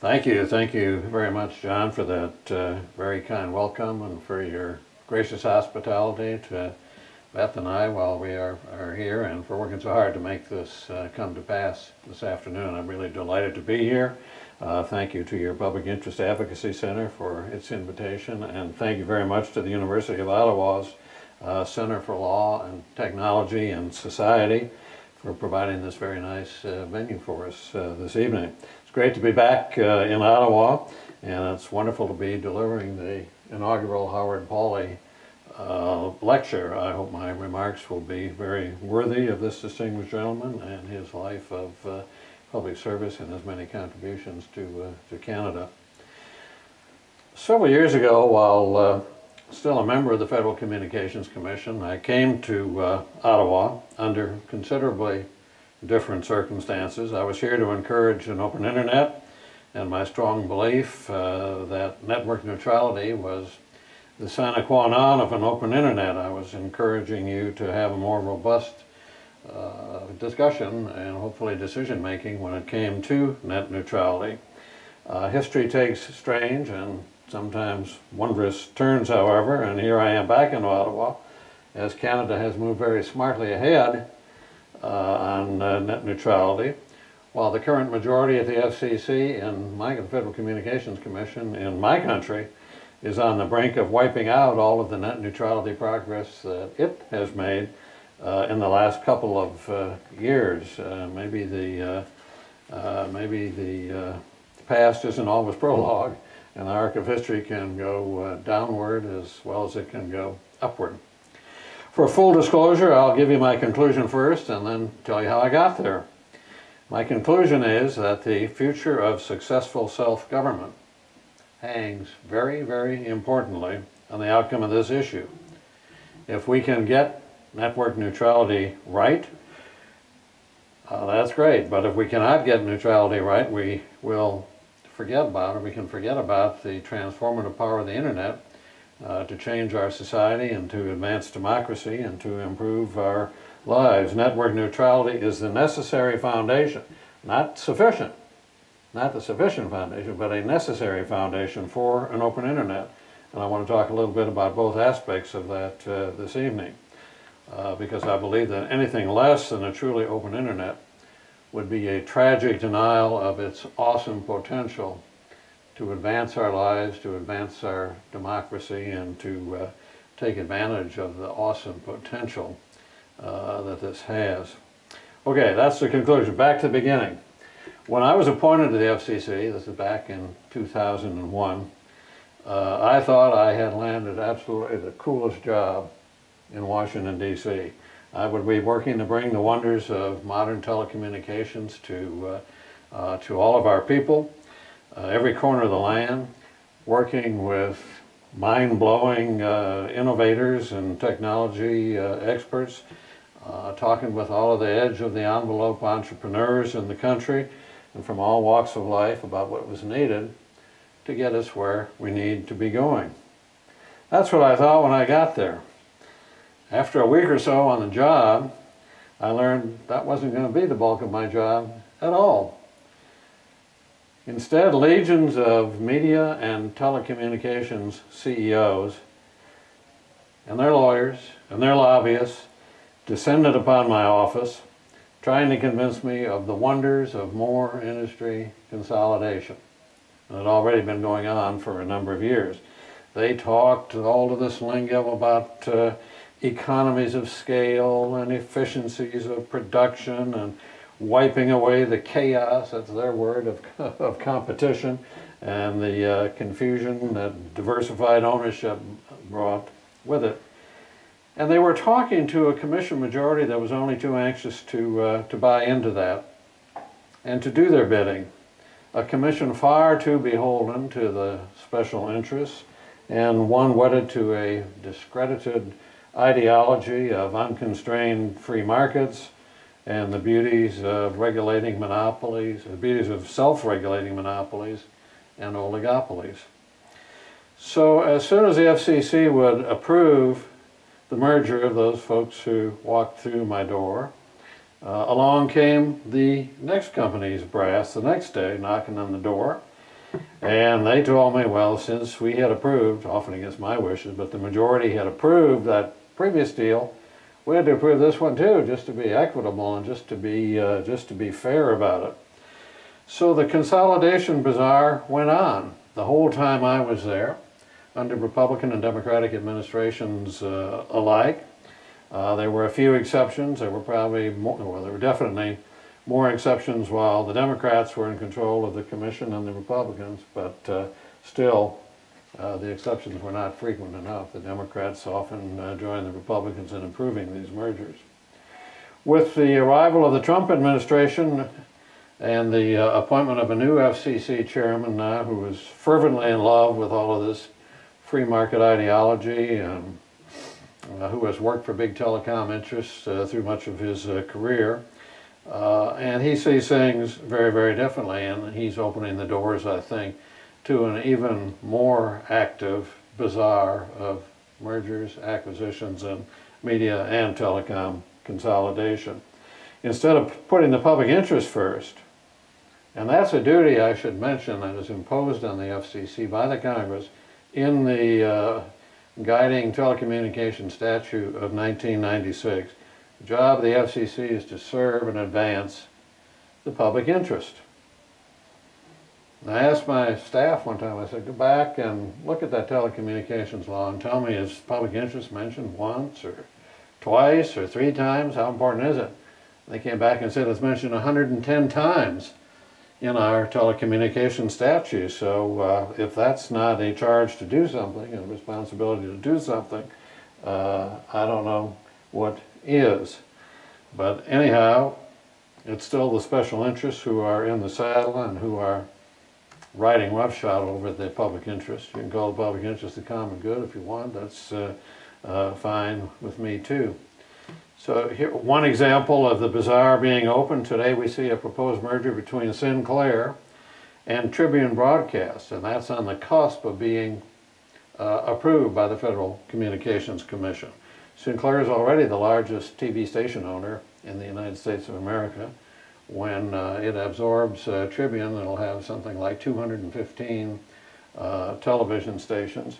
Thank you very much, John, for that very kind welcome and for your gracious hospitality to Beth and I while we are here, and for working so hard to make this come to pass this afternoon. I'm really delighted to be here. Thank you to your Public Interest Advocacy Center for its invitation, and thank you very much to the University of Ottawa's Center for Law and Technology and Society for providing this very nice venue for us this evening. It's great to be back in Ottawa, and it's wonderful to be delivering the inaugural Howard Pawley lecture. I hope my remarks will be very worthy of this distinguished gentleman and his life of public service and his many contributions to Canada. Several years ago, while still a member of the Federal Communications Commission, I came to Ottawa under considerably different circumstances. I was here to encourage an open internet, and my strong belief that network neutrality was the sine qua non of an open internet. I was encouraging you to have a more robust discussion and hopefully decision making when it came to net neutrality. History takes strange and sometimes wondrous turns, however, and here I am back in Ottawa as Canada has moved very smartly ahead on net neutrality, while the current majority at the FCC and the Federal Communications Commission in my country is on the brink of wiping out all of the net neutrality progress that it has made in the last couple of years. Maybe the past isn't always prologue, and the arc of history can go downward as well as it can go upward. For full disclosure, I'll give you my conclusion first and then tell you how I got there. My conclusion is that the future of successful self-government hangs very, very importantly on the outcome of this issue. If we can get network neutrality right, that's great, but if we cannot get neutrality right, we will forget about, or we can forget about the transformative power of the internet to change our society and to advance democracy and to improve our lives. Network neutrality is the necessary foundation, not sufficient, not the sufficient foundation, but a necessary foundation for an open internet. And I want to talk a little bit about both aspects of that this evening, because I believe that anything less than a truly open internet would be a tragic denial of its awesome potential to advance our lives, to advance our democracy, and to take advantage of the awesome potential that this has. Okay, that's the conclusion. Back to the beginning. When I was appointed to the FCC, this is back in 2001, I thought I had landed absolutely the coolest job in Washington, D.C. I would be working to bring the wonders of modern telecommunications to all of our people, every corner of the land, working with mind-blowing innovators and technology experts, talking with all of the edge of the envelope entrepreneurs in the country and from all walks of life about what was needed to get us where we need to be going. That's what I thought when I got there. After a week or so on the job, I learned that wasn't going to be the bulk of my job at all. Instead, legions of media and telecommunications CEOs and their lawyers and their lobbyists descended upon my office, trying to convince me of the wonders of more industry consolidation. It had already been going on for a number of years. They talked all of this lingo about economies of scale and efficiencies of production and wiping away the chaos, that's their word, of competition and the confusion that diversified ownership brought with it. And they were talking to a commission majority that was only too anxious to buy into that and to do their bidding. A commission far too beholden to the special interests, and one wedded to a discredited ideology of unconstrained free markets and the beauties of regulating monopolies, the beauties of self-regulating monopolies and oligopolies. So as soon as the FCC would approve the merger of those folks who walked through my door, along came the next company's brass the next day, knocking on the door, And they told me, well, since we had approved, often against my wishes, but the majority had approved that previous deal, we had to approve this one too, just to be equitable and just to be fair about it. So the consolidation bazaar went on the whole time I was there, under Republican and Democratic administrations alike. There were a few exceptions. There were probably more, well, there were definitely more exceptions while the Democrats were in control of the commission than the Republicans, but still the exceptions were not frequent enough. The Democrats often joined the Republicans in approving these mergers. With the arrival of the Trump administration and the appointment of a new FCC chairman now who is fervently in love with all of this free market ideology and who has worked for big telecom interests through much of his career. And he sees things very, very differently, and he's opening the doors, I think, to an even more active bazaar of mergers, acquisitions, and media and telecom consolidation. Instead of putting the public interest first, and that's a duty I should mention that is imposed on the FCC by the Congress in the guiding telecommunications statute of 1996. The job of the FCC is to serve and advance the public interest. And I asked my staff one time, I said, go back and look at that telecommunications law and tell me, is public interest mentioned once or twice or 3 times? How important is it? They came back and said it's mentioned 110 times in our telecommunications statute. So if that's not a charge to do something, a responsibility to do something, I don't know what is. But anyhow, it's still the special interests who are in the saddle and who are riding roughshod over the public interest. You can call the public interest the common good if you want. That's fine with me too. So here, one example of the bazaar being open today, we see a proposed merger between Sinclair and Tribune Broadcast, and that's on the cusp of being approved by the Federal Communications Commission. Sinclair is already the largest TV station owner in the United States of America. When it absorbs Tribune, it'll have something like 215 television stations.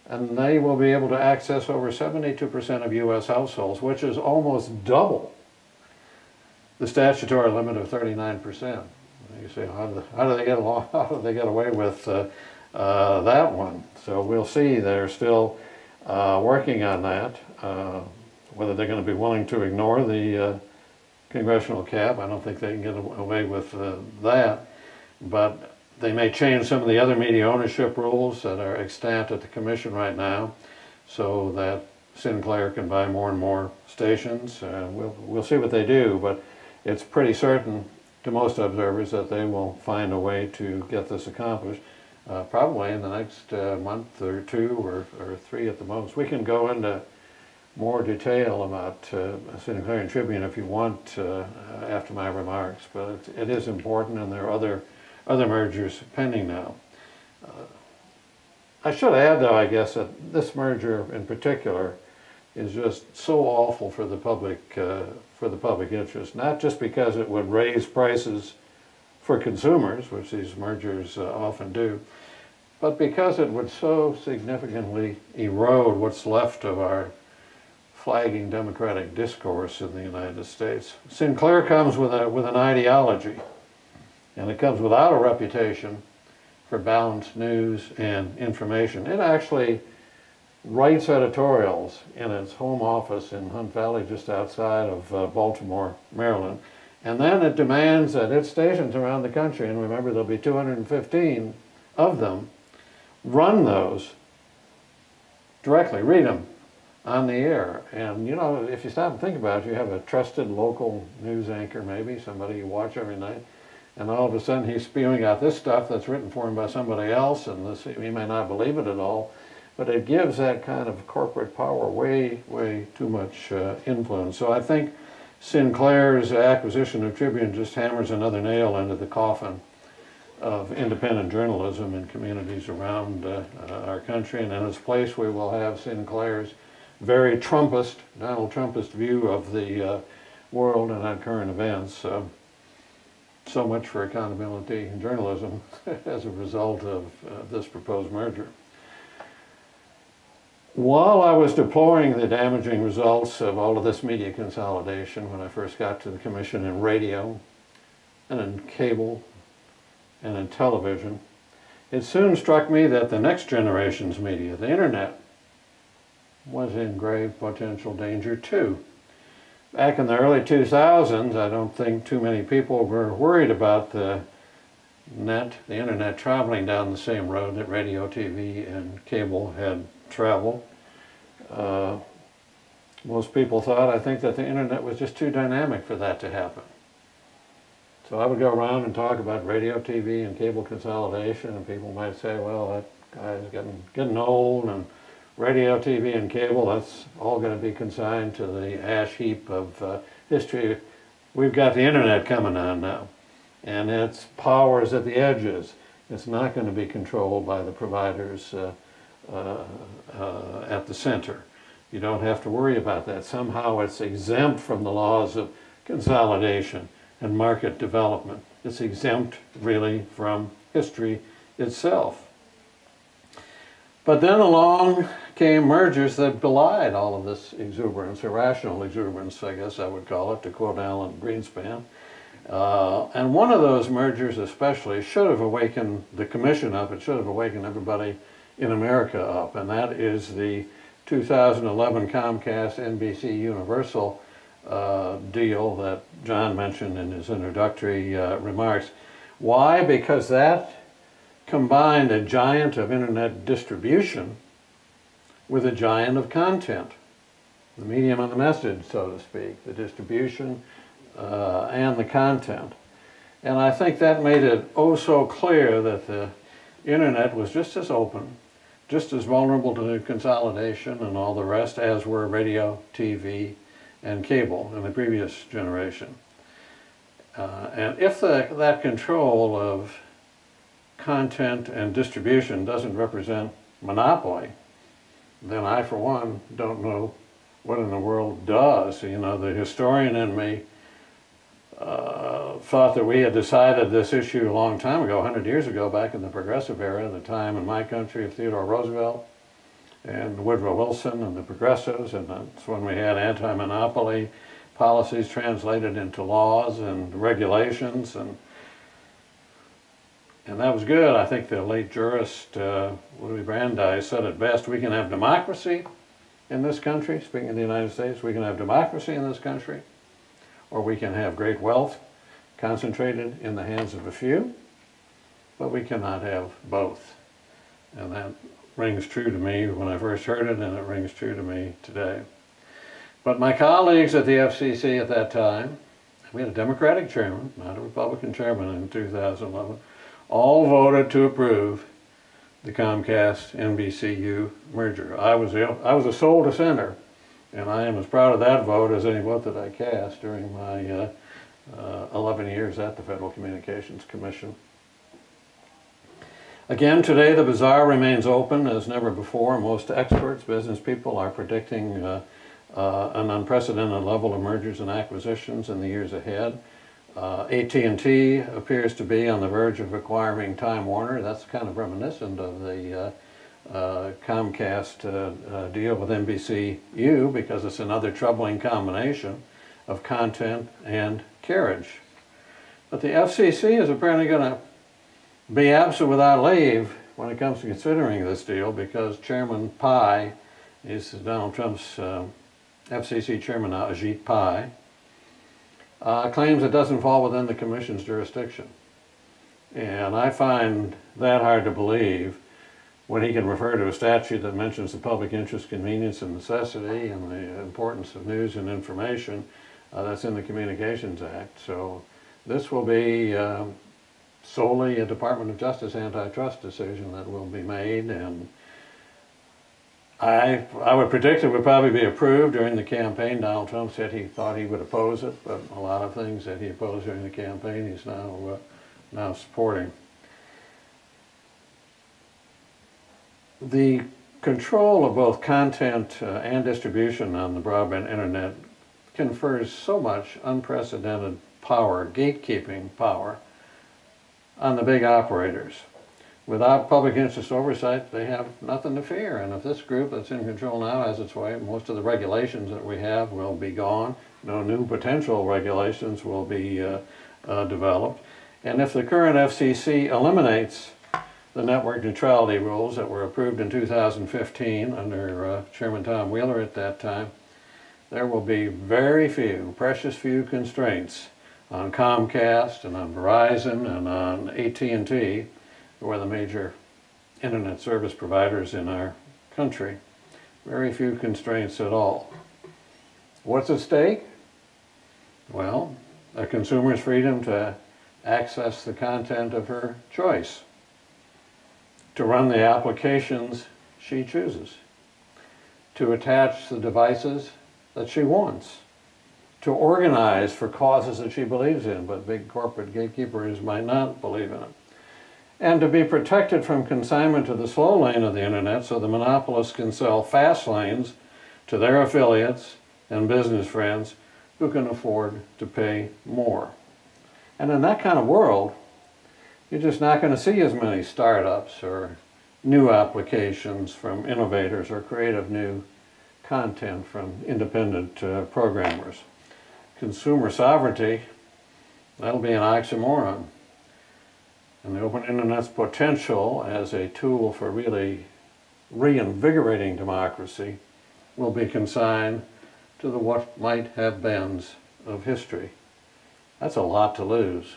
And they will be able to access over 72% of U.S. households, which is almost double the statutory limit of 39%. You say, how do they get along? How do they get away with that one? So we'll see. They're still working on that. Whether they're going to be willing to ignore the congressional cap, I don't think they can get away with that. But they may change some of the other media ownership rules that are extant at the Commission right now so that Sinclair can buy more and more stations. We'll see what they do, but it's pretty certain to most observers that they will find a way to get this accomplished, probably in the next month or 2 or 3 at the most. We can go into more detail about Sinclair and Tribune if you want after my remarks, but it is important, and there are other mergers pending now. I should add, though, I guess, that this merger in particular is just so awful for the public interest, not just because it would raise prices for consumers, which these mergers often do, but because it would so significantly erode what's left of our flagging democratic discourse in the United States. Sinclair comes with an ideology, and it comes without a reputation for balanced news and information. It actually writes editorials in its home office in Hunt Valley, just outside of Baltimore, Maryland. And then it demands that its stations around the country, and remember there'll be 215 of them, run those directly, read them on the air. And you know, if you stop and think about it, you have a trusted local news anchor, maybe, somebody you watch every night, and all of a sudden he's spewing out this stuff that's written for him by somebody else, and this, he may not believe it at all, but it gives that kind of corporate power way, way too much influence. So I think Sinclair's acquisition of Tribune just hammers another nail into the coffin of independent journalism in communities around our country, and in its place we will have Sinclair's very Trumpist, Donald Trumpist view of the world and on current events. So so much for accountability in journalism as a result of this proposed merger. While I was deploring the damaging results of all of this media consolidation when I first got to the Commission in radio and in cable and in television, it soon struck me that the next generation's media, the internet, was in grave potential danger too. Back in the early 2000s, I don't think too many people were worried about the internet traveling down the same road that radio, TV, and cable had traveled. Most people thought, I think, that the internet was just too dynamic for that to happen. So I would go around and talk about radio, TV, and cable consolidation, and people might say, well, that guy's getting old, and radio, TV, and cable, that's all going to be consigned to the ash heap of history. We've got the internet coming on now, and its power is at the edges. It's not going to be controlled by the providers at the center. You don't have to worry about that. Somehow it's exempt from the laws of consolidation and market development. It's exempt really from history itself. But then along came mergers that belied all of this exuberance, irrational exuberance, I guess I would call it, to quote Alan Greenspan. And one of those mergers especially should have awakened the Commission up, it should have awakened everybody in America up, and that is the 2011 Comcast NBC Universal deal that John mentioned in his introductory remarks. Why? Because that combined a giant of internet distribution with a giant of content, the medium and the message, so to speak, the distribution and the content. And I think that made it oh so clear that the internet was just as open, just as vulnerable to consolidation and all the rest as were radio, TV, and cable in the previous generation. And if that control of content and distribution doesn't represent monopoly, then I, for one, don't know what in the world does. You know, the historian in me thought that we had decided this issue a long time ago, 100 years ago, back in the progressive era, the time in my country of Theodore Roosevelt and Woodrow Wilson and the progressives, and that's when we had anti-monopoly policies translated into laws and regulations, and that was good. I think the late jurist Louis Brandeis said it best: we can have democracy in this country, speaking of the United States, we can have democracy in this country, or we can have great wealth concentrated in the hands of a few, but we cannot have both. And that rings true to me when I first heard it, and it rings true to me today. But my colleagues at the FCC at that time, we had a Democratic chairman, not a Republican chairman in 2011, all voted to approve the Comcast-NBCU merger. I was a sole dissenter, and I am as proud of that vote as any vote that I cast during my 11 years at the Federal Communications Commission. Again, today the bazaar remains open as never before. Most experts, business people, are predicting an unprecedented level of mergers and acquisitions in the years ahead. AT&T appears to be on the verge of acquiring Time Warner. That's kind of reminiscent of the Comcast deal with NBCU, because it's another troubling combination of content and carriage. But the FCC is apparently going to be absent without leave when it comes to considering this deal, because Chairman Pai, is Donald Trump's FCC chairman now, Ajit Pai, claims it doesn't fall within the Commission's jurisdiction. And I find that hard to believe when he can refer to a statute that mentions the public interest, convenience, and necessity, and the importance of news and information that's in the Communications Act. So this will be solely a Department of Justice antitrust decision that will be made, and I would predict it would probably be approved during the campaign. Donald Trump said he thought he would oppose it, but a lot of things that he opposed during the campaign he's now supporting. The control of both content and distribution on the broadband internet confers so much unprecedented power, gatekeeping power, on the big operators. Without public interest oversight, they have nothing to fear. And if this group that's in control now has its way, most of the regulations that we have will be gone. No new potential regulations will be developed. And if the current FCC eliminates the network neutrality rules that were approved in 2015 under Chairman Tom Wheeler at that time, there will be very few, precious few constraints on Comcast and on Verizon and on AT&T, who are the major internet service providers in our country. Very few constraints at all. What's at stake? Well, a consumer's freedom to access the content of her choice, to run the applications she chooses, to attach the devices that she wants, to organize for causes that she believes in, but big corporate gatekeepers might not believe in it, and to be protected from consignment to the slow lane of the internet so the monopolists can sell fast lanes to their affiliates and business friends who can afford to pay more. And in that kind of world, you're just not going to see as many startups or new applications from innovators or creative new content from independent programmers. Consumer sovereignty, that'll be an oxymoron. And the open internet's potential as a tool for really reinvigorating democracy will be consigned to the what might have beens of history. That's a lot to lose.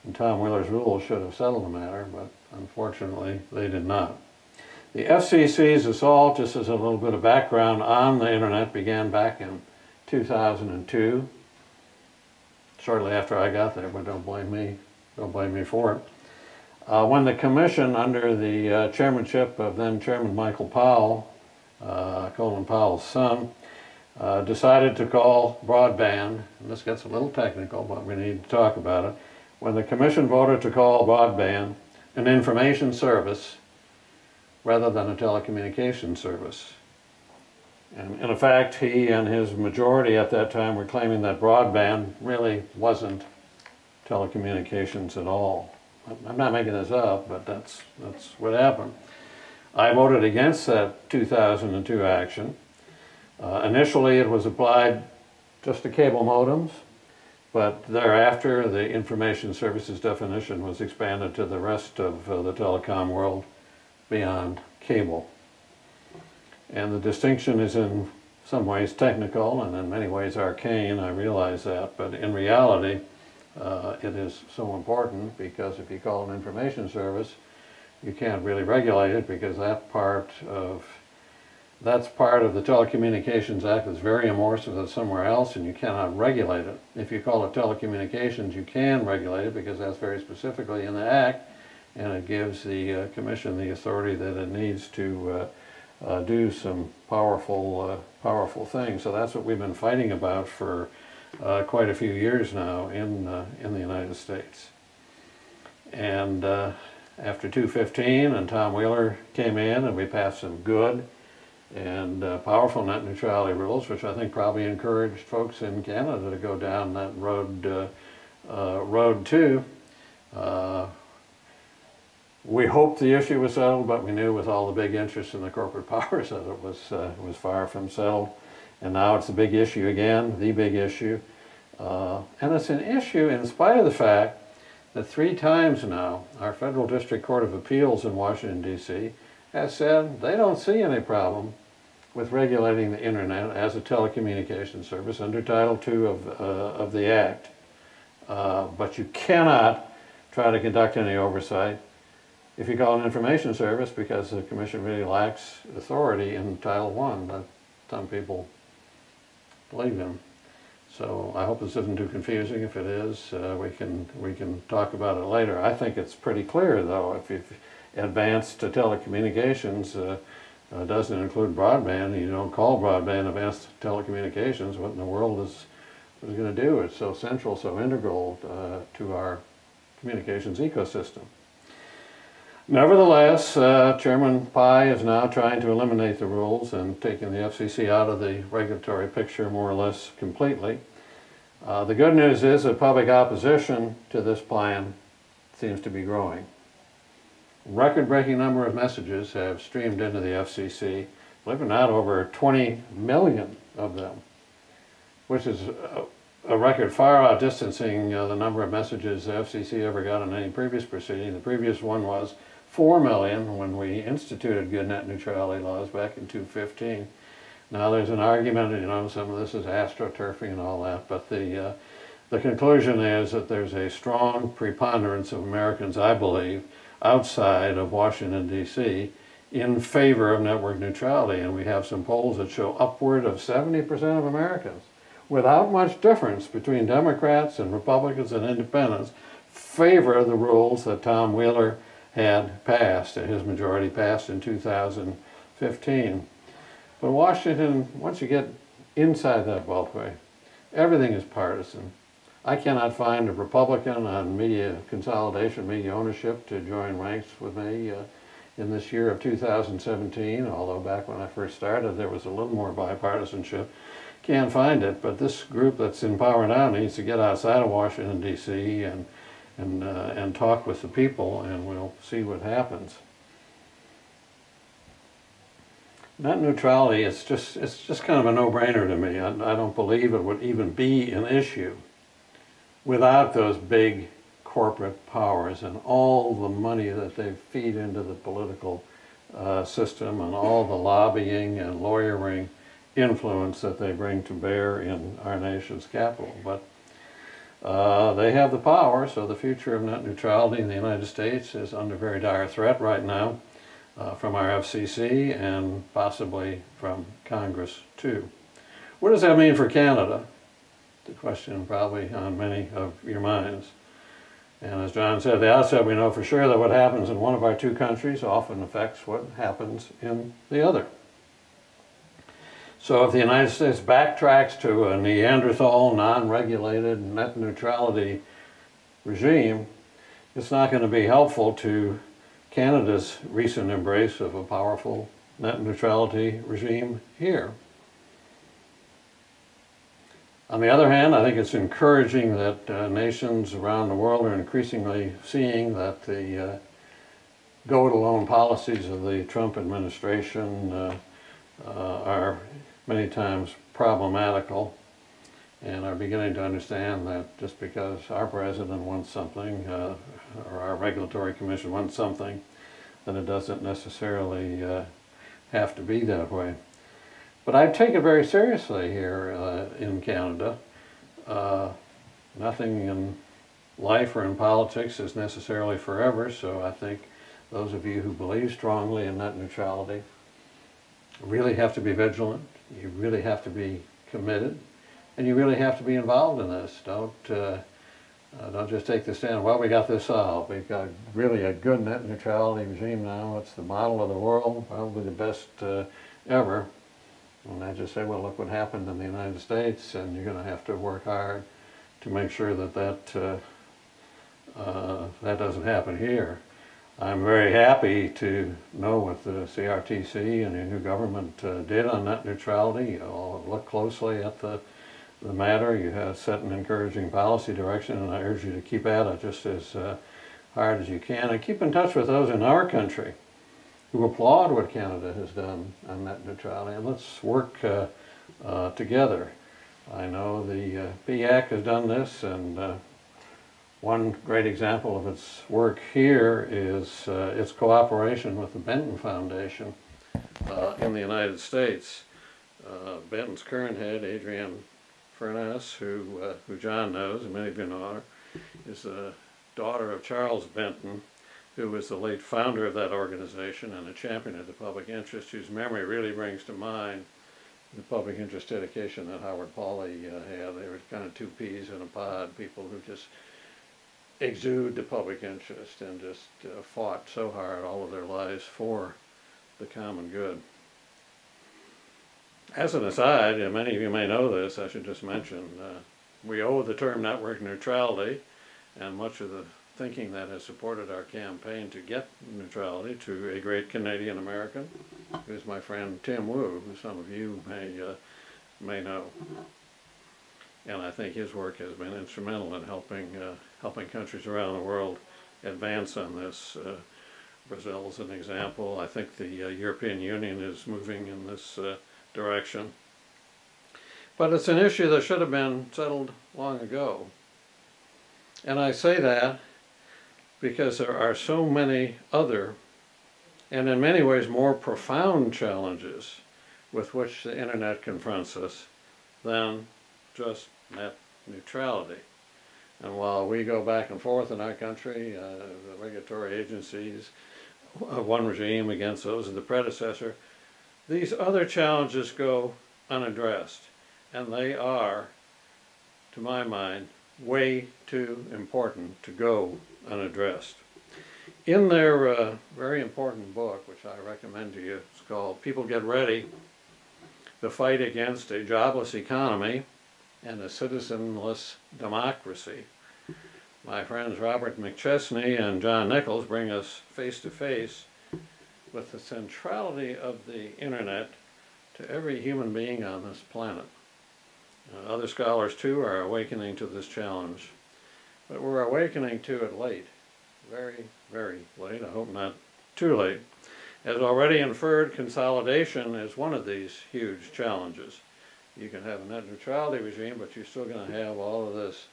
And Tom Wheeler's rules should have settled the matter, but unfortunately they did not. The FCC's assault, just as a little bit of background on the internet, began back in 2002, shortly after I got there, but don't blame me for it. When the commission, under the chairmanship of then Chairman Michael Powell, Colin Powell's son, decided to call broadband, and this gets a little technical, but we need to talk about it. When the commission voted to call broadband an information service rather than a telecommunications service. And in effect, he and his majority at that time were claiming that broadband really wasn't telecommunications at all. I'm not making this up, but that's what happened. I voted against that 2002 action. Initially, it was applied just to cable modems, but thereafter, the information services definition was expanded to the rest of the telecom world beyond cable. And the distinction is in some ways technical and in many ways arcane, I realize that, but in reality, it is so important because if you call it an information service, you can't really regulate it because that's part of the Telecommunications Act that's very amorphous as somewhere else, and you cannot regulate it. If you call it telecommunications, you can regulate it because that's very specifically in the Act, and it gives the Commission the authority that it needs to do some powerful things. So that's what we've been fighting about for quite a few years now in the United States. And after 2015 and Tom Wheeler came in and we passed some good and powerful net neutrality rules, which I think probably encouraged folks in Canada to go down that road too. We hoped the issue was settled, but we knew with all the big interest in the corporate powers that it was far from settled. And now it's a big issue again, the big issue. And it's an issue in spite of the fact that 3 times now our Federal District Court of Appeals in Washington, D.C. has said they don't see any problem with regulating the internet as a telecommunications service under Title II of the Act. But you cannot try to conduct any oversight if you call it an information service because the Commission really lacks authority in Title I that some people believe in. So I hope this isn't too confusing. If it is, we can talk about it later. I think it's pretty clear, though, if advanced telecommunications doesn't include broadband, you don't call broadband advanced telecommunications, what in the world is going to do? It's so central, so integral to our communications ecosystem. Nevertheless, Chairman Pai is now trying to eliminate the rules and taking the FCC out of the regulatory picture more or less completely. The good news is that public opposition to this plan seems to be growing. Record-breaking number of messages have streamed into the FCC, believe it or not, over 20 million of them, which is a record far outdistancing the number of messages the FCC ever got in any previous proceeding. The previous one was 4 million when we instituted good net neutrality laws back in 2015. Now there's an argument, you know, some of this is astroturfing and all that, but the conclusion is that there's a strong preponderance of Americans, I believe, outside of Washington, D.C., in favor of network neutrality, and we have some polls that show upward of 70% of Americans, without much difference between Democrats and Republicans and independents, favor the rules that Tom Wheeler had passed, and his majority passed in 2015. But Washington, once you get inside that beltway, everything is partisan. I cannot find a Republican on media consolidation, media ownership to join ranks with me in this year of 2017, although back when I first started there was a little more bipartisanship. Can't find it, but this group that's in power now needs to get outside of Washington, D.C. and talk with the people, and we'll see what happens. Net neutrality, it's just kind of a no-brainer to me. I don't believe it would even be an issue without those big corporate powers and all the money that they feed into the political system and all the lobbying and lawyering influence that they bring to bear in our nation's capital. But they have the power, so the future of net neutrality in the United States is under very dire threat right now. From our FCC and possibly from Congress too. What does that mean for Canada? The question probably on many of your minds. And as John said at the outset, we know for sure that what happens in one of our two countries often affects what happens in the other. So if the United States backtracks to a Neanderthal, non-regulated net neutrality regime, it's not going to be helpful to Canada's recent embrace of a powerful net neutrality regime here. On the other hand, I think it's encouraging that nations around the world are increasingly seeing that the go-it-alone policies of the Trump administration are many times problematical, and are beginning to understand that just because our president wants something, or our regulatory commission wants something, then it doesn't necessarily have to be that way. But I take it very seriously here in Canada. Nothing in life or in politics is necessarily forever, so I think those of you who believe strongly in net neutrality really have to be vigilant, you really have to be committed, and you really have to be involved in this. Don't just take the stand, well, we got this solved. We've got really a good net neutrality regime now. It's the model of the world, probably the best ever. And I just say, well, look what happened in the United States, and you're going to have to work hard to make sure that that doesn't happen here. I'm very happy to know what the CRTC and the new government did on net neutrality. You'll look closely at the matter. You have set an encouraging policy direction, and I urge you to keep at it just as hard as you can, and keep in touch with those in our country who applaud what Canada has done on net neutrality, and let's work together. I know the PAC has done this, and one great example of its work here is its cooperation with the Benton Foundation in the United States. Benton's current head, Adrienne Furness, who John knows, and many of you know her, is the daughter of Charles Benton, who was the late founder of that organization and a champion of the public interest, whose memory really brings to mind the public interest dedication that Howard Pawley had. They were kind of two peas in a pod, people who just exude the public interest and just fought so hard all of their lives for the common good. As an aside, and many of you may know this, I should just mention, we owe the term network neutrality and much of the thinking that has supported our campaign to get neutrality to a great Canadian American, who's my friend Tim Wu, who some of you may know. And I think his work has been instrumental in helping countries around the world advance on this. Brazil is an example. I think the European Union is moving in this direction. But it's an issue that should have been settled long ago. And I say that because there are so many other, and in many ways more profound challenges with which the internet confronts us than just net neutrality. And while we go back and forth in our country, the regulatory agencies, one regime against those of the predecessor, these other challenges go unaddressed. And they are, to my mind, way too important to go unaddressed. In their very important book, which I recommend to you, it's called People Get Ready, The Fight Against a Jobless Economy and a Citizenless Democracy, my friends Robert McChesney and John Nichols bring us face to face with the centrality of the internet to every human being on this planet. Other scholars too are awakening to this challenge, but we're awakening to it late, very, very late. I hope not too late. As already inferred, consolidation is one of these huge challenges. You can have a net neutrality regime, but you're still going to have all of this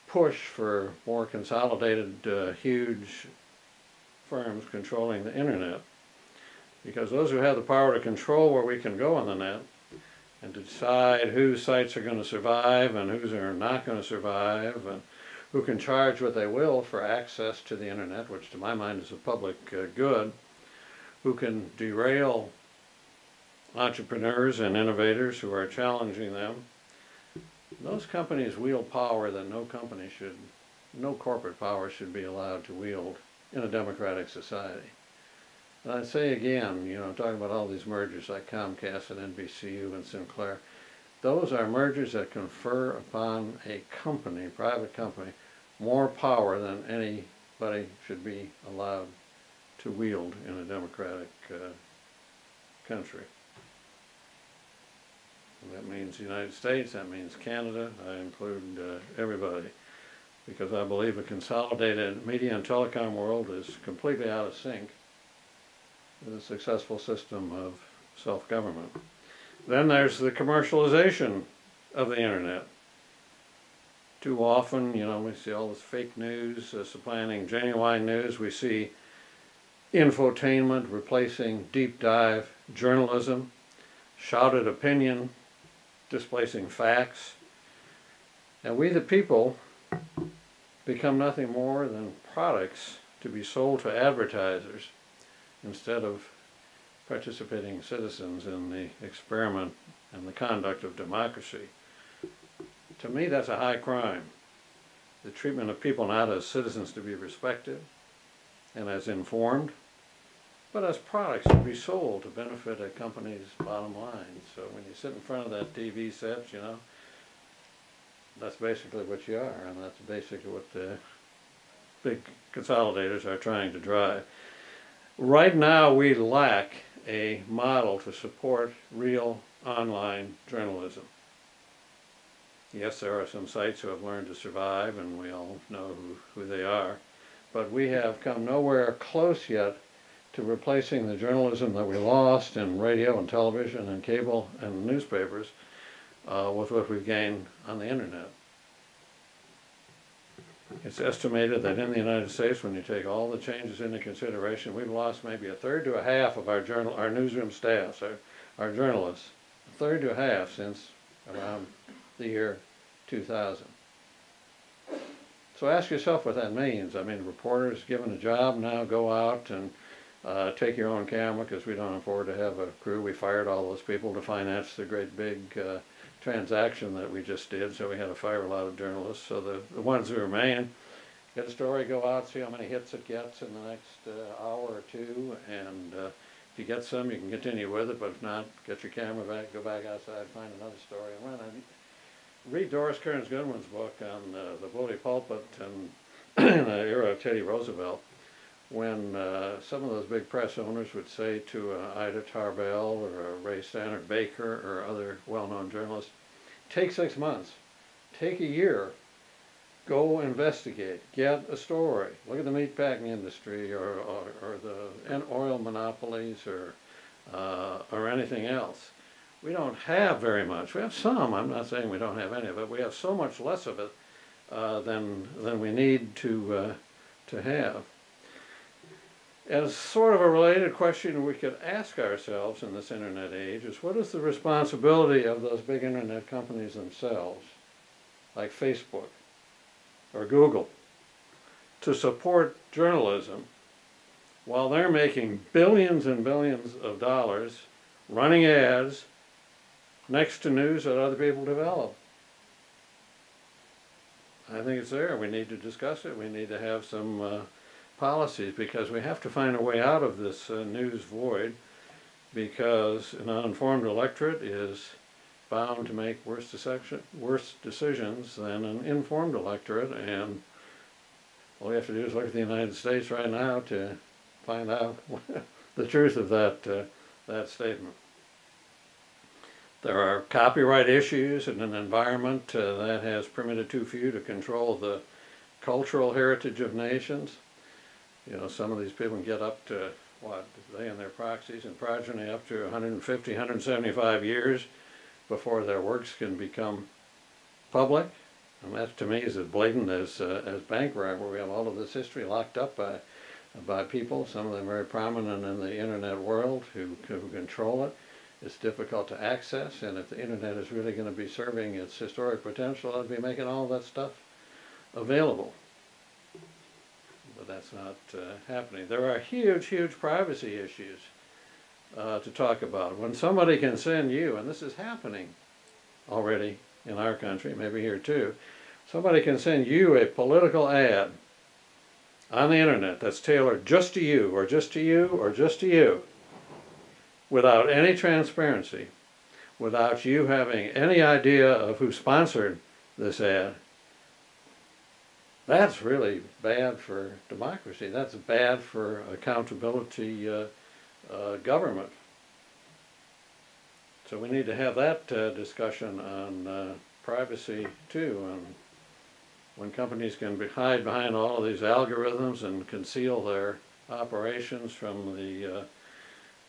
push for more consolidated, huge firms controlling the internet. Because those who have the power to control where we can go on the net and to decide whose sites are going to survive and whose are not going to survive, and who can charge what they will for access to the internet, which to my mind is a public good, who can derail entrepreneurs and innovators who are challenging them. Those companies wield power that no corporate power should be allowed to wield in a democratic society. And I say again, talking about all these mergers like Comcast and NBCU and Sinclair, those are mergers that confer upon a company, private company, more power than anybody should be allowed to wield in a democratic country. And that means the United States, that means Canada, I include everybody, because I believe a consolidated media and telecom world is completely out of sync with a successful system of self-government. Then there's the commercialization of the internet. Too often, we see all this fake news supplanting genuine news. We see infotainment replacing deep dive journalism, shouted opinion displacing facts, and we the people become nothing more than products to be sold to advertisers instead of participating citizens in the experiment and the conduct of democracy. To me, that's a high crime. The treatment of people not as citizens to be respected and as informed, but as products to be sold to benefit a company's bottom line. So when you sit in front of that TV set, that's basically what you are, and that's basically what the big consolidators are trying to drive. Right now, we lack a model to support real online journalism. Yes, there are some sites who have learned to survive, and we all know who they are, but we have come nowhere close yet to replacing the journalism that we lost in radio and television and cable and newspapers with what we've gained on the internet. It's estimated that in the United States, when you take all the changes into consideration, we've lost maybe a third to a half of our newsroom staffs, our journalists, a third to a half since around the year 2000. So ask yourself what that means. I mean, reporters given a job now go out and take your own camera because we don't afford to have a crew. We fired all those people to finance the great big transaction that we just did, so we had to fire a lot of journalists. So the ones who remain, get a story, go out, see how many hits it gets in the next hour or two, and if you get some, you can continue with it, but if not, get your camera back, go back outside, find another story, and run it. Read Doris Kearns Goodwin's book on the bully pulpit and in the era of Teddy Roosevelt, when some of those big press owners would say to Ida Tarbell or Ray Stannard Baker or other well-known journalists, take 6 months, take a year, go investigate, get a story. Look at the meatpacking industry or the oil monopolies or anything else. We don't have very much. We have some. I'm not saying we don't have any of it. We have so much less of it than we need to have. As sort of a related question we could ask ourselves in this internet age is, what is the responsibility of those big internet companies themselves, like Facebook or Google, to support journalism while they're making billions and billions of dollars running ads next to news that other people develop? I think it's there. We need to discuss it. We need to have some policies, because we have to find a way out of this news void, because an uninformed electorate is bound to make worse decisions than an informed electorate, and all we have to do is look at the United States right now to find out the truth of that statement. There are copyright issues in an environment that has permitted too few to control the cultural heritage of nations. You know, some of these people can get up to, what, they and their proxies and progeny up to 150, 175 years before their works can become public. And that, to me, is as blatant as bank robbery. We have all of this history locked up by people, some of them very prominent in the internet world, who control it. It's difficult to access, and if the internet is really going to be serving its historic potential, it ought to be making all of that stuff available. But that's not happening. There are huge, huge privacy issues to talk about. When somebody can send you, and this is happening already in our country, maybe here too, somebody can send you a political ad on the internet that's tailored just to you, or just to you, or just to you, without any transparency, without you having any idea of who sponsored this ad. That's really bad for democracy. That's bad for accountability government. So we need to have that discussion on privacy too. And when companies can hide behind all of these algorithms and conceal their operations from the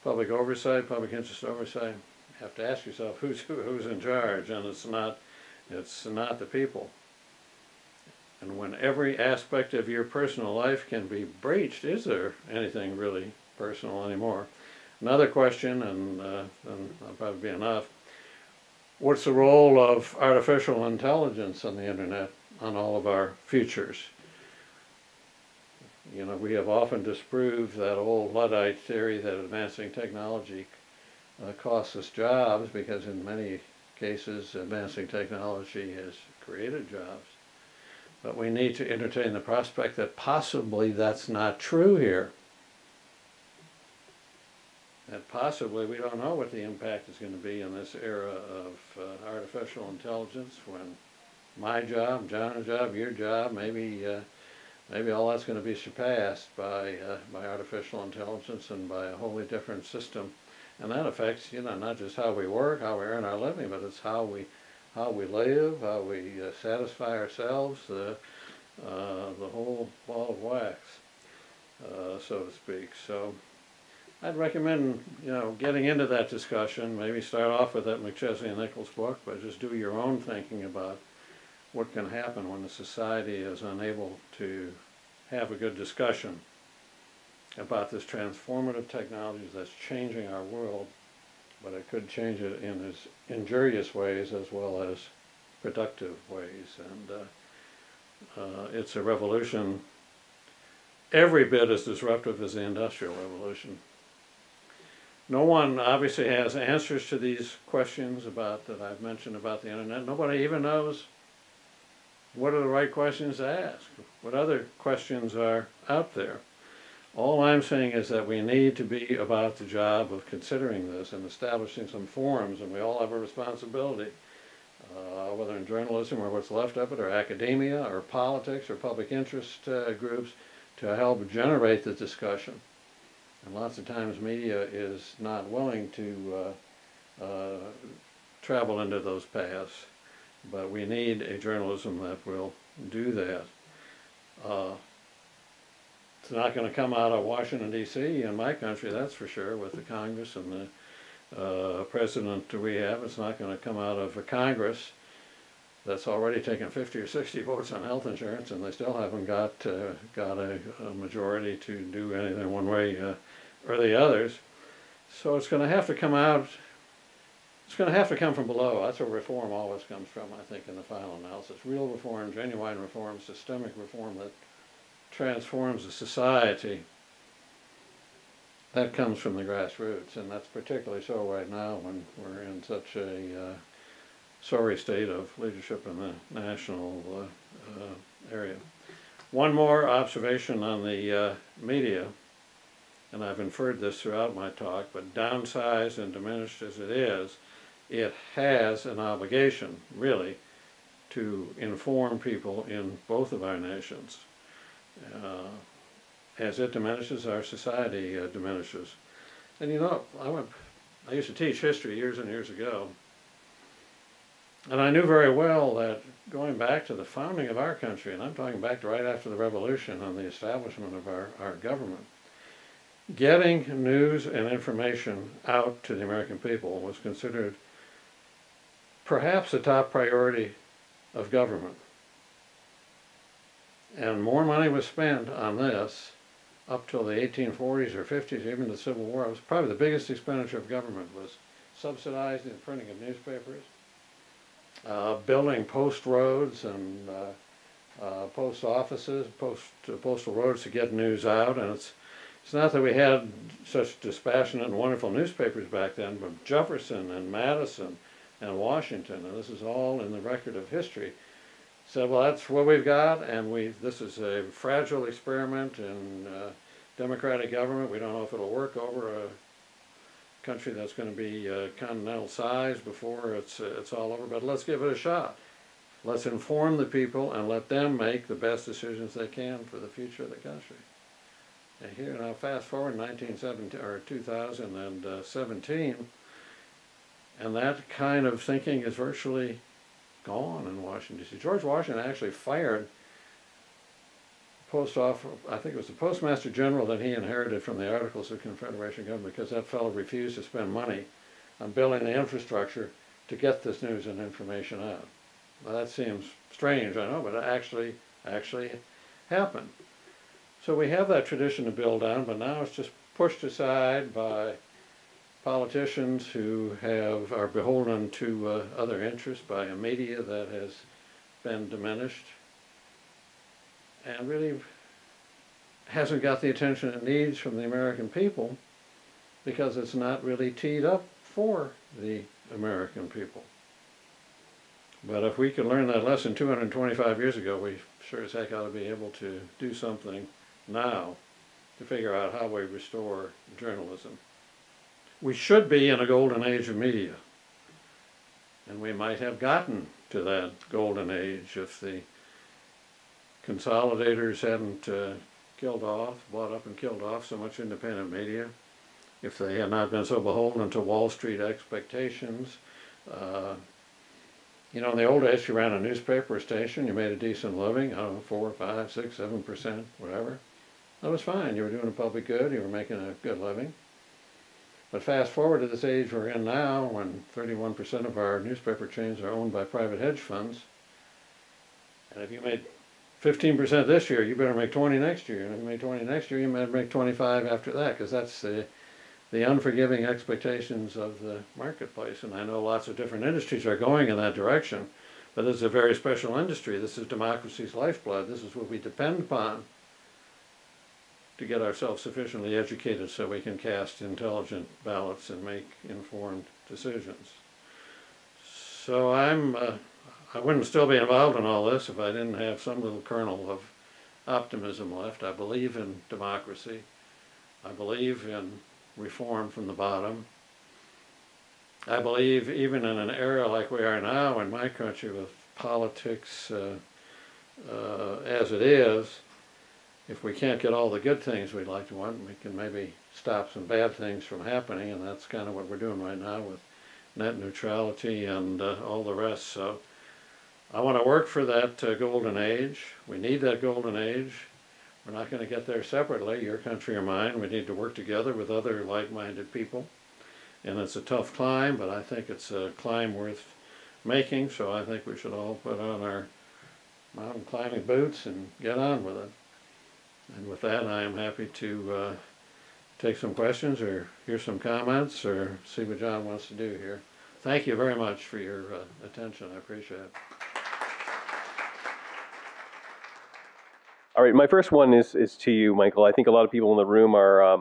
public oversight, public interest oversight, you have to ask yourself who's in charge, and it's not the people. And when every aspect of your personal life can be breached, is there anything really personal anymore? Another question, and that'll probably be enough, what's the role of artificial intelligence on the internet on all of our futures? You know, we have often disproved that old Luddite theory that advancing technology costs us jobs, because in many cases advancing technology has created jobs. But we need to entertain the prospect that possibly that's not true here. That possibly we don't know what the impact is going to be in this era of artificial intelligence, when my job, John's job, your job, maybe all that's going to be surpassed by artificial intelligence and by a wholly different system. And that affects, you know, not just how we work, how we earn our living, but it's how we live, how we satisfy ourselves, the whole ball of wax, so to speak. So I'd recommend, you know, getting into that discussion. Maybe start off with that McChesney and Nichols book, but just do your own thinking about what can happen when the society is unable to have a good discussion about this transformative technology that's changing our world, but it could change it in as injurious ways as well as productive ways. And it's a revolution every bit as disruptive as the Industrial Revolution. No one obviously has answers to these questions that I've mentioned about the internet. Nobody even knows what are the right questions to ask, what other questions are out there. All I'm saying is that we need to be about the job of considering this and establishing some forums, and we all have a responsibility, whether in journalism or what's left of it, or academia, or politics, or public interest groups, to help generate the discussion. And lots of times media is not willing to travel into those paths. but we need a journalism that will do that. It's not going to come out of Washington, D.C. in my country, that's for sure, with the Congress and the president we have. It's not going to come out of a Congress that's already taken 50 or 60 votes on health insurance, and they still haven't got a majority to do anything one way or the others. So it's going to have to come out. It's going to have to come from below. That's where reform always comes from, I think, in the final analysis. Real reform, genuine reform, systemic reform that transforms the society. That comes from the grassroots, and that's particularly so right now when we're in such a sorry state of leadership in the national area. One more observation on the media, and I've inferred this throughout my talk, but downsized and diminished as it has an obligation, really, to inform people in both of our nations. As it diminishes, our society diminishes. And you know, I used to teach history years and years ago, and I knew very well that going back to the founding of our country, and I'm talking back to right after the Revolution and the establishment of our government, getting news and information out to the American people was considered perhaps the top priority of government. And more money was spent on this up till the 1840s or 50s, even the Civil War. It was probably the biggest expenditure of government was subsidizing the printing of newspapers, building post roads and post offices, postal roads to get news out. And it's not that we had such dispassionate and wonderful newspapers back then, but Jefferson and Madison and Washington, and this is all in the record of history, said, well, that's what we've got, and this is a fragile experiment in democratic government. We don't know if it'll work over a country that's going to be continental size before it's all over, but let's give it a shot. Let's inform the people and let them make the best decisions they can for the future of the country. And here now, fast forward 2017, and that kind of thinking is virtually gone in Washington, D.C. George Washington actually fired I think it was the Postmaster General that he inherited from the Articles of Confederation government, because that fellow refused to spend money on building the infrastructure to get this news and information out. Now that seems strange, I know, but it actually happened. So we have that tradition to build on, but now it's just pushed aside by politicians who are beholden to other interests, by a media that has been diminished and really hasn't got the attention it needs from the American people, because it's not really teed up for the American people. But if we could learn that lesson 225 years ago, we sure as heck ought to be able to do something now to figure out how we restore journalism. We should be in a golden age of media, and we might have gotten to that golden age if the consolidators hadn't bought up and killed off so much independent media, if they had not been so beholden to Wall Street expectations. You know, in the old days, if you ran a newspaper station, you made a decent living, I don't know, 4, 5, 6, 7%, whatever. That was fine. You were doing a public good, you were making a good living. But fast forward to this age we're in now, when 31% of our newspaper chains are owned by private hedge funds, and if you made 15% this year, you better make 20 next year, and if you make 20 next year, you better make 25 after that, because that's the unforgiving expectations of the marketplace. And I know lots of different industries are going in that direction, but this is a very special industry. This is democracy's lifeblood. This is what we depend upon to get ourselves sufficiently educated so we can cast intelligent ballots and make informed decisions. So I wouldn't still be involved in all this if I didn't have some little kernel of optimism left. I believe in democracy. I believe in reform from the bottom. I believe even in an era like we are now in my country, with politics as it is, if we can't get all the good things we'd like to want, we can maybe stop some bad things from happening, and that's kind of what we're doing right now with net neutrality and all the rest. So I want to work for that golden age. We need that golden age. We're not going to get there separately, your country or mine. We need to work together with other like-minded people. And it's a tough climb, but I think it's a climb worth making, so I think we should all put on our mountain climbing boots and get on with it. And with that, I am happy to take some questions or hear some comments or see what John wants to do here. Thank you very much for your attention. I appreciate it. All right, my first one is to you, Michael. I think a lot of people in the room are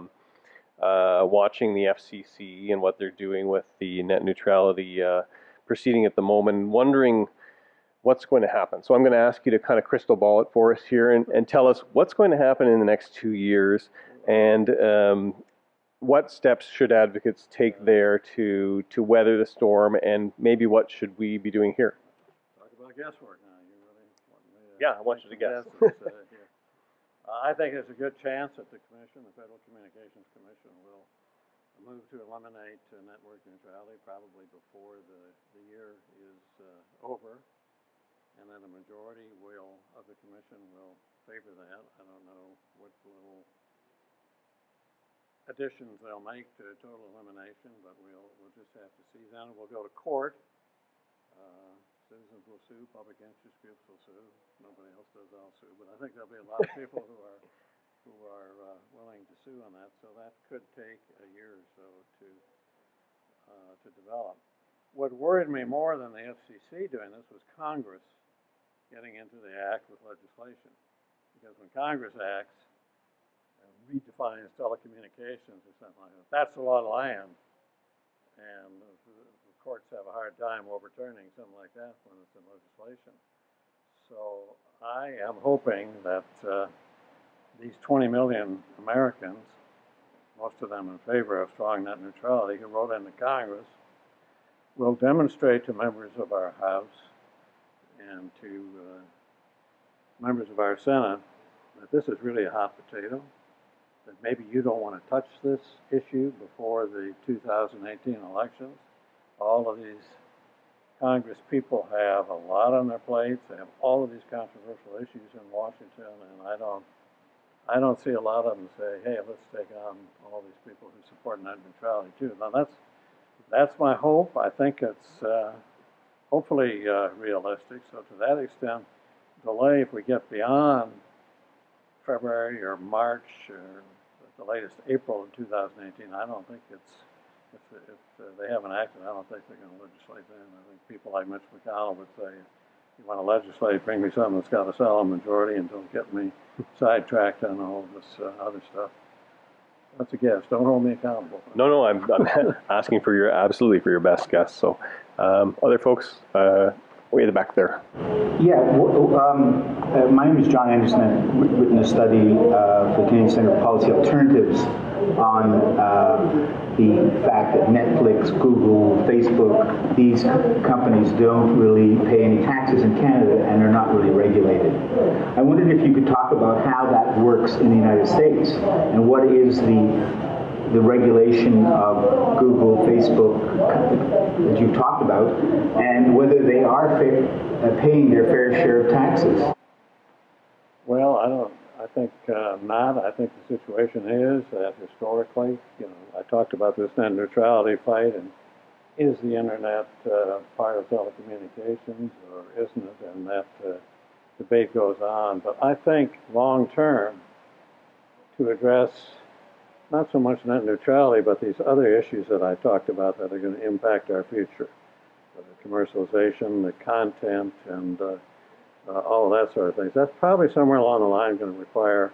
watching the FCC and what they're doing with the net neutrality proceeding at the moment, wondering what's going to happen. So I'm going to ask you to kind of crystal ball it for us here and tell us what's going to happen in the next 2 years and what steps should advocates take there to weather the storm, and maybe what should we be doing here? Talk about guesswork now. You really want me to Yeah, I want you to guess. I think there's a good chance that the Commission, the Federal Communications Commission, will move to eliminate network neutrality probably before the year is over, and then a majority of the Commission will favor that. I don't know what little additions they'll make to total elimination, but we'll just have to see. Then we'll go to court. Citizens will sue, public interest groups will sue. Nobody else does, I'll sue. But I think there'll be a lot of people who are willing to sue on that. So that could take a year or so to develop. What worried me more than the FCC doing this was Congress getting into the act with legislation. Because when Congress acts and redefines telecommunications or something like that, that's a lot of land. And the courts have a hard time overturning something like that when it's in legislation. So I am hoping that these 20 million Americans, most of them in favor of strong net neutrality, who wrote into Congress, will demonstrate to members of our House and to members of our Senate that this is really a hot potato, that maybe you don't want to touch this issue before the 2018 elections. All of these Congress people have a lot on their plates. They have all of these controversial issues in Washington, and I don't see a lot of them say, hey, let's take on all these people who support net neutrality too. Now that's my hope. I think it's hopefully realistic. So to that extent, delay, if we get beyond February or March or the latest April of 2018, I don't think it's, if they haven't acted, I don't think they're going to legislate then. I think people like Mitch McConnell would say, you want to legislate, bring me something that's got a solid majority and don't get me sidetracked on all of this other stuff. That's a guess. Don't hold me accountable. No, I'm asking for absolutely for your best guess. So other folks, way in the back there. Yeah, my name is John Anderson. I've written a study for the Canadian Centre for Policy Alternatives on the fact that Netflix, Google, Facebook, these companies don't really pay any taxes in Canada and are not really regulated. I wondered if you could talk about how that works in the United States and what is the regulation of Google, Facebook that you've talked about, and whether they are paying their fair share of taxes. Well, I think not. I think the situation is that historically, I talked about this net neutrality fight, and is the internet part of telecommunications or isn't it? And that debate goes on. But I think long term, to address not so much net neutrality, but these other issues that I talked about that are going to impact our future, the commercialization, the content, and all of that sort of things. That's probably somewhere along the line going to require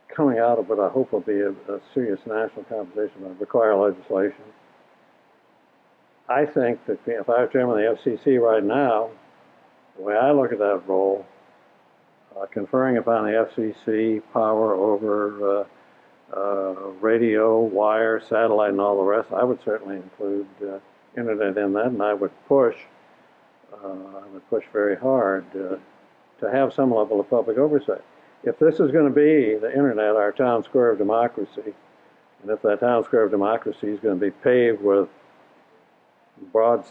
coming out of what I hope will be a serious national conversation, but require legislation. I think that if I was chairman of the FCC right now, the way I look at that role, conferring upon the FCC power over radio, wire, satellite, and all the rest, I would certainly include internet in that, and I would push very hard to have some level of public oversight. If this is going to be the internet, our town square of democracy, and if that town square of democracy is going to be paved with broad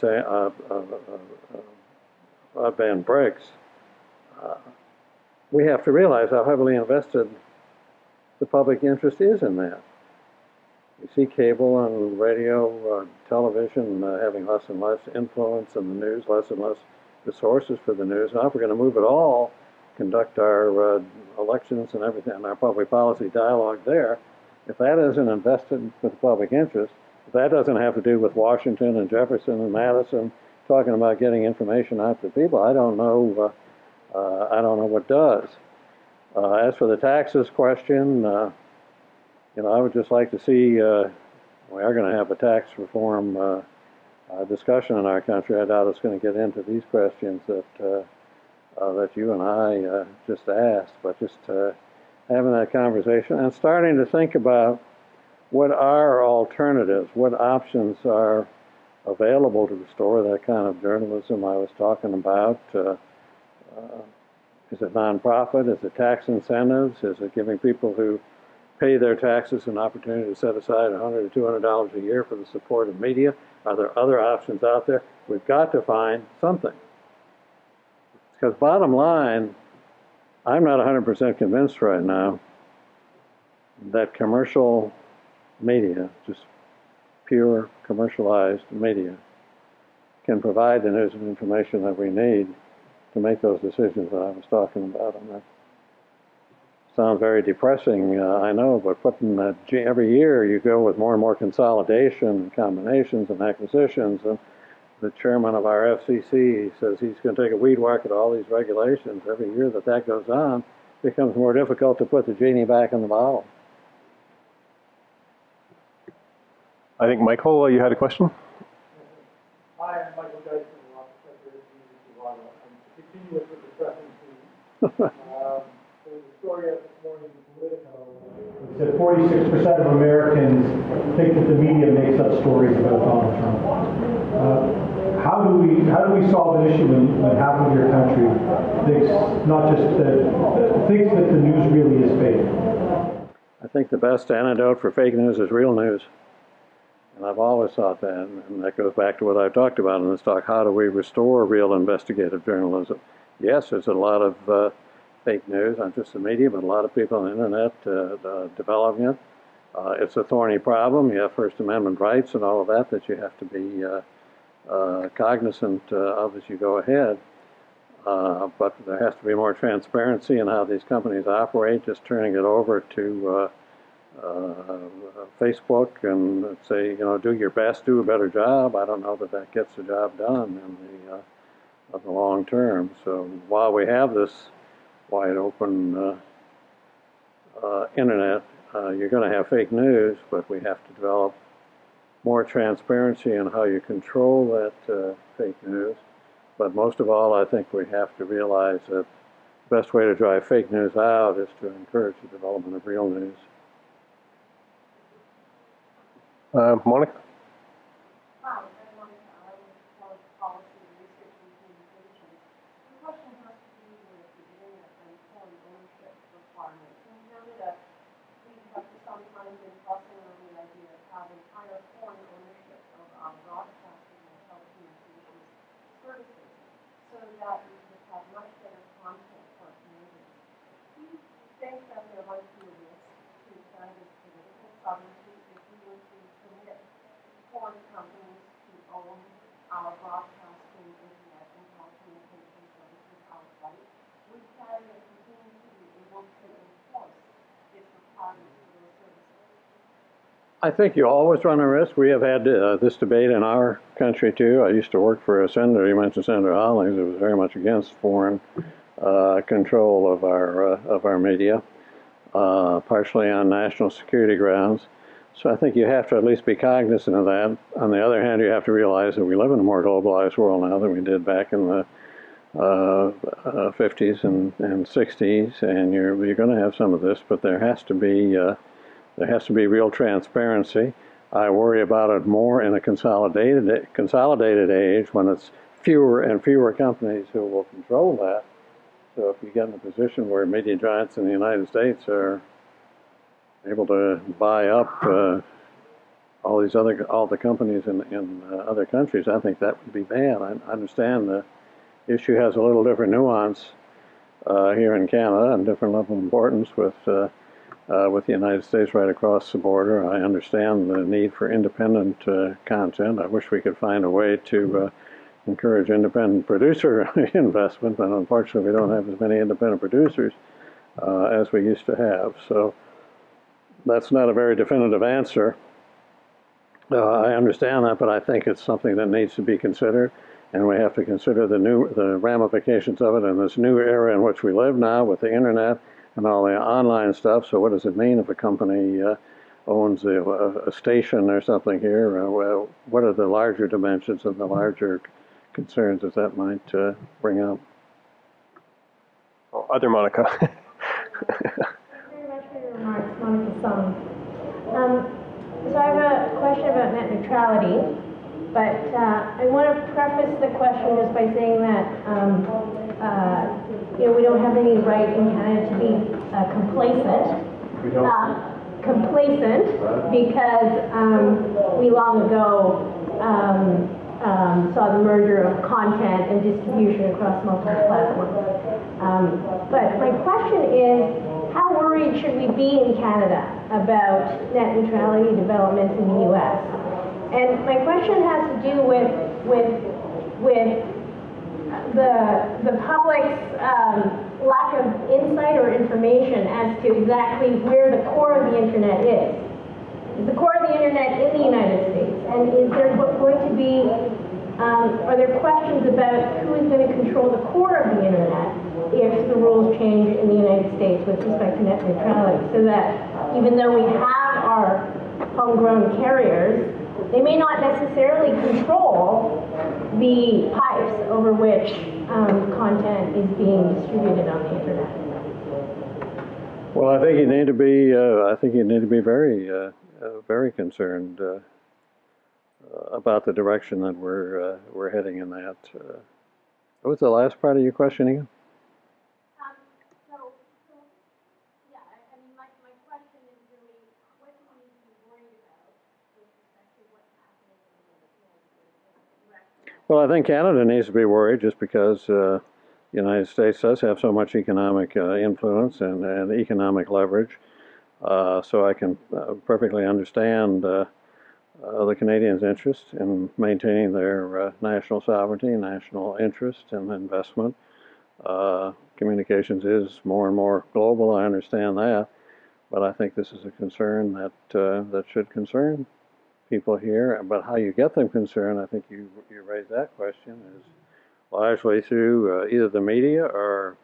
broadband breaks, we have to realize how heavily invested the public interest is in that. You see cable and radio, television having less and less influence in the news, less and less resources for the news. Now, if we're going to move it all, conduct our elections and everything, and our public policy dialogue there, if that isn't invested with the public interest, if that doesn't have to do with Washington and Jefferson and Madison talking about getting information out to people, I don't know what does. As for the taxes question, you know, I would just like to see, we are going to have a tax reform discussion in our country. I doubt it's going to get into these questions that you and I just asked, but just having that conversation and starting to think about what are alternatives, what options are available to restore that kind of journalism I was talking about. Is it nonprofit? Is it tax incentives? Is it giving people who pay their taxes an opportunity to set aside $100 to $200 a year for the support of media? Are there other options out there? We've got to find something. Because bottom line, I'm not 100% convinced right now that commercial media, just pure commercialized media, can provide the news and information that we need to make those decisions that I was talking about. And that sounds very depressing, I know, but putting that every year you go with more and more consolidation and combinations and acquisitions. And the chairman of our FCC says he's going to take a weed whack at all these regulations. Every year that goes on, it becomes more difficult to put the genie back in the bottle. I think, Michael, you had a question? Hi, I'm Michael Dyson, the Secretary of the Water. To continue with the discrepancy, there was a story out this morning in Politico that 46% of Americans think that the media makes up stories about Donald Trump. How do we solve an issue when half of your country thinks thinks that the news really is fake? I think the best antidote for fake news is real news. And I've always thought that, and that goes back to what I've talked about in this talk. How do we restore real investigative journalism? Yes, there's a lot of fake news, not just the media, but a lot of people on the internet developing it. It's a thorny problem. You have First Amendment rights and all of that you have to be cognizant of as you go ahead. But there has to be more transparency in how these companies operate. Just turning it over to Facebook and say, you know, do your best, do a better job. I don't know that gets the job done in the long term. So while we have this wide open internet, you're going to have fake news, but we have to develop more transparency in how you control that fake news. But most of all, I think we have to realize that the best way to drive fake news out is to encourage the development of real news. Monica? Hi, I'm Monica. I was policy research and communications. The question has to do with the internet and foreign ownership requirements. And we know that we have for some time been tossing around the idea of having higher foreign ownership of our broadcasting and telecommunications services so that we could have much better content for our communities. Do you think that there might be a risk to Canada's political sovereignty if we were to permit foreign companies to own our broadcasting, internet, and telecommunications services outright? Would Canada continue to be able to enforce its requirements for those services? I think you always run a risk. We have had this debate in our country too. I used to work for a senator. You mentioned Senator Hollings, who was very much against foreign control of our media, partially on national security grounds. So I think you have to at least be cognizant of that. On the other hand, you have to realize that we live in a more globalized world now than we did back in the 50s and 60s, and you're going to have some of this, but there has to be real transparency. I worry about it more in a consolidated age when it's fewer and fewer companies who will control that. So if you get in a position where media giants in the United States are able to buy up all the companies in other countries, I think that would be bad. I understand the issue has a little different nuance here in Canada and different level of importance with the United States right across the border. I understand the need for independent content. I wish we could find a way to encourage independent producer investment, but unfortunately we don't have as many independent producers as we used to have. So that's not a very definitive answer. I understand that, but I think it's something that needs to be considered, and we have to consider the ramifications of it in this new era in which we live now with the internet and all the online stuff. So what does it mean if a company owns a station or something here? Well, what are the larger dimensions and the larger concerns that that might bring up? Oh, other Monica. Thank you very much for your remarks, Monica Song. So I have a question about net neutrality, but I want to preface the question just by saying that we don't have any right in Canada to be complacent. We don't. Complacent because we long ago saw the merger of content and distribution across multiple platforms. But my question is, how worried should we be in Canada about net neutrality developments in the U.S.? And my question has to do with the public's lack of insight or information as to exactly where the core of the internet is. Is the core of the internet in the United States? And is there going to be, are there questions about who is going to control the core of the internet if the rules change in the United States with respect to net neutrality? So that even though we have our homegrown carriers, they may not necessarily control the pipes over which content is being distributed on the internet. Well, I think you need to be. Very concerned about the direction that we're heading in that. What was the last part of your question again? Yeah, I mean, my question is really, what do we need to be worried about with respect to what's happening in the United? Well, I think Canada needs to be worried just because the United States does have so much economic influence and economic leverage. So I can perfectly understand the Canadians' interest in maintaining their national sovereignty, national interest and investment. Communications is more and more global, I understand that, but I think this is a concern that that should concern people here. But how you get them concerned, I think you raised that question, is largely through either the media or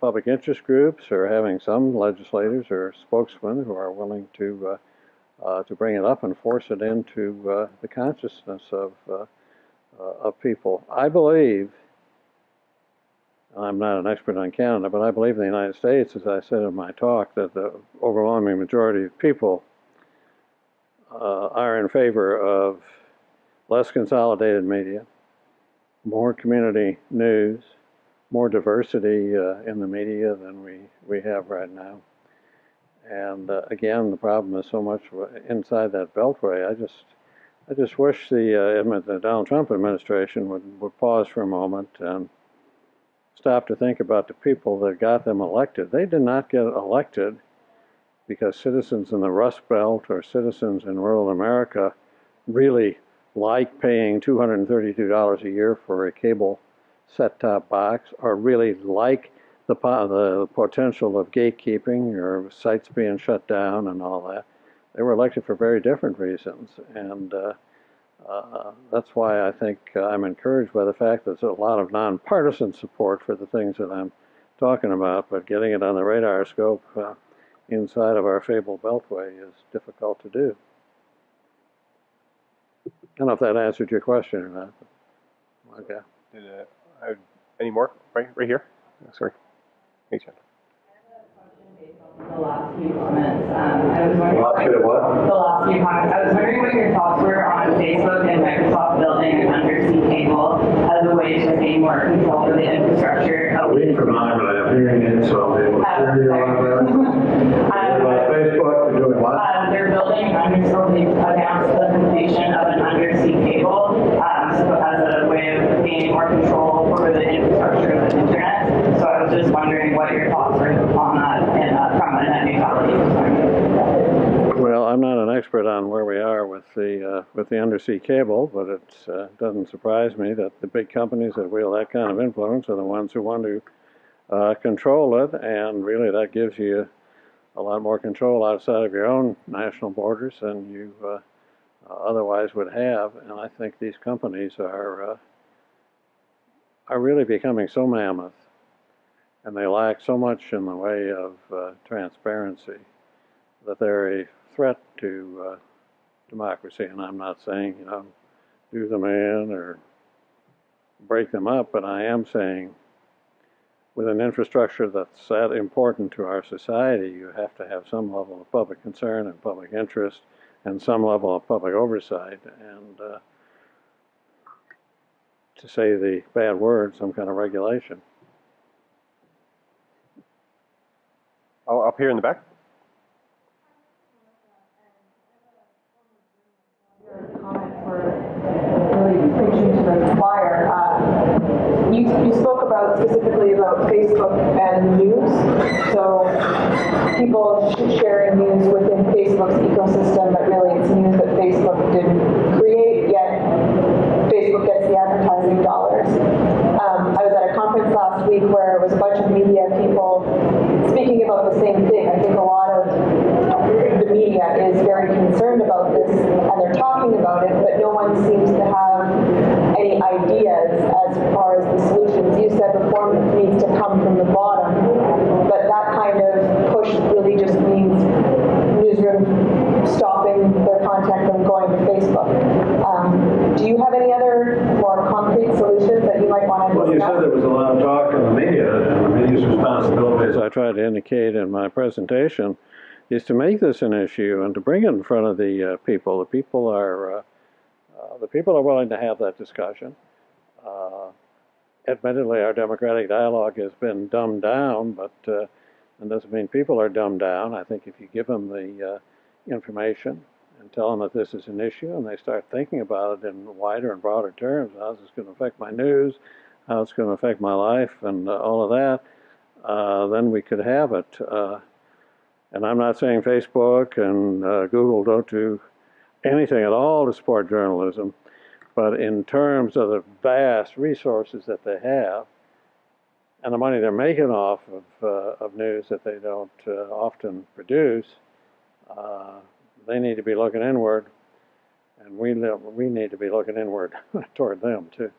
public interest groups, or having some legislators or spokesmen who are willing to bring it up and force it into the consciousness of people. I believe, I'm not an expert on Canada, but I believe in the United States, as I said in my talk, that the overwhelming majority of people are in favor of less consolidated media, more community news, more diversity in the media than we have right now. And again, the problem is so much inside that beltway. I just wish the Donald Trump administration would pause for a moment and stop to think about the people that got them elected. They did not get elected because citizens in the Rust Belt or citizens in rural America really like paying $232 a year for a cable set-top box, or really like the potential of gatekeeping or sites being shut down and all that. They were elected for very different reasons, and that's why I think I'm encouraged by the fact that there's a lot of nonpartisan support for the things that I'm talking about, but getting it on the radar scope inside of our fabled beltway is difficult to do. I don't know if that answered your question or not. Okay. Any more? Right here. Sorry. Hey, Jen. The last few comments. I was wondering. What? The last few comments. I was wondering what your thoughts were on Facebook and Microsoft building an undersea cable as a way to gain more control over the infrastructure. A week from now, but I have hearing aids, so I'll be able to hear you on that. Facebook, they're doing what? They're building they've announced the completion of an undersea cable so as a way of gaining more control over for the infrastructure of the internet. So I was just wondering what your thoughts were on that from a net neutrality perspective. Well, I'm not an expert on where we are with the undersea cable, but it doesn't surprise me that the big companies that wield that kind of influence are the ones who want to control it, and really that gives you a lot more control outside of your own national borders than you otherwise would have. And I think these companies are really becoming so mammoth, and they lack so much in the way of transparency that they're a threat to democracy. And I'm not saying, you know, do them in or break them up, but I am saying with an infrastructure that's that important to our society, you have to have some level of public concern and public interest and some level of public oversight, and to say the bad word, some kind of regulation. Oh, up here in the back. Comment for really preaching to the choir. You spoke about specifically about Facebook and news. So people sharing news within Facebook's ecosystem, but really it's news that Facebook didn't create, yet Facebook gets the advertising dollars. I was at a conference last week where it was a bunch of media people speaking about the same thing. I think a lot of the media is very concerned about this, and they're talking about it, but no one seems to have any ideas as far as the solutions. You said reform needs to come from the bottom, but that kind of push really just means newsroom stopping their content from going to Facebook. Do you have any other more concrete solutions that you might want to discuss? Well, you said there was a lot of talk in the media, and the media's responsibility, as I tried to indicate in my presentation, is to make this an issue and to bring it in front of the people. The people are willing to have that discussion. Admittedly, our democratic dialogue has been dumbed down, but it doesn't mean people are dumbed down. I think if you give them the information and tell them that this is an issue, and they start thinking about it in wider and broader terms, how is this going to affect my news, how it's going to affect my life, and all of that, then we could have it. And I'm not saying Facebook and Google don't do anything at all to support journalism, but in terms of the vast resources that they have and the money they're making off of news that they don't often produce, they need to be looking inward, and we need to be looking inward toward them too.